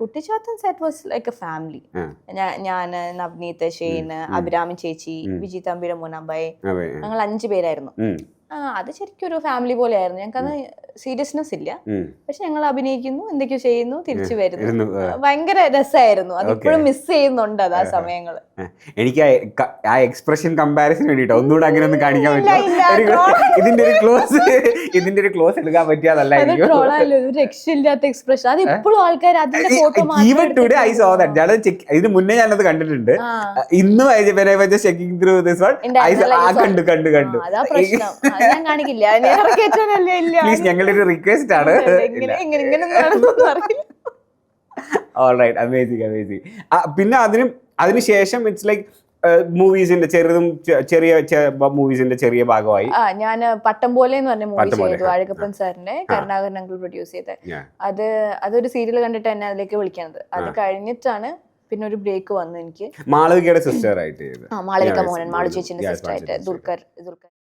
Kuttichathan set was like A family. ഞാൻ, Navneet, Shane, Abhirami ചേച്ചി, വിജി തമ്പിയുടെ മുനബായ്, ഞങ്ങൾ 5 പേരായിരുന്നു. അത് ശരിക്കും ഒരു ഫാമിലി പോലെ ആയിരുന്നു. ഞങ്ങൾക്ക് സീരിയസ്നെസ് ഇല്ല, പക്ഷെ ഞങ്ങൾ അഭിനയിക്കുന്നു, എന്തൊക്കെയോ ചെയ്യുന്നു, തിരിച്ചു വരുന്നു. ഭയങ്കര രസമായിരുന്നു. അതിപ്പോഴും മിസ് ചെയ്യുന്നുണ്ട് അത് ആ സമയങ്ങള്. എനിക്ക് ആ എക്സ്പ്രഷൻ കമ്പാരിസൺ വേണ്ടിട്ടോ ഒന്നുകൂടെ അങ്ങനെ ഒന്ന് കാണിക്കാൻ പറ്റുമോ? ഇതിന്റെ ഒരു ക്ലോസ് എടുക്കാൻ പറ്റിയതല്ലായിരിക്കും. ഒരു രക്ഷയില്ലാത്ത എക്സ്പ്രഷൻ. അത് ഇപ്പോഴും ആൾക്കാർ അതിന്റെ ഫോട്ടോ ഇതിന് മുന്നേ ഞാനത് കണ്ടിട്ടുണ്ട്. ഇന്നും കണ്ടു. പ്ലീസ്, ഞങ്ങളുടെ ഒരു റിക്വസ്റ്റ് ആണ്. പിന്നെ അതിനുശേഷം ഇറ്റ്സ് ലൈക്ക് മൂവീസിന്റെ ചെറിയ ഭാഗമായി ഞാൻ പട്ടം പോലെ എന്ന് പറഞ്ഞ മൂവി ചെയ്തു. അഴകപ്പൻ സാറിന്റെ, കരുണാകരൻ അങ്കിൾ പ്രൊഡ്യൂസ് ചെയ്ത്. അതൊരു സീരിയൽ കണ്ടിട്ട് എന്നെ അതിലേക്ക് വിളിക്കുന്നത്. അത് കഴിഞ്ഞിട്ടാണ് പിന്നെ ഒരു ബ്രേക്ക് വന്നു എനിക്ക്. മാളവികയുടെ സിസ്റ്റർ ആയിട്ട് മാളവിക മോഹനൻ, മാളു ചേച്ചിന്റെ സിസ്റ്റർ ആയിട്ട് ദുൽഖർ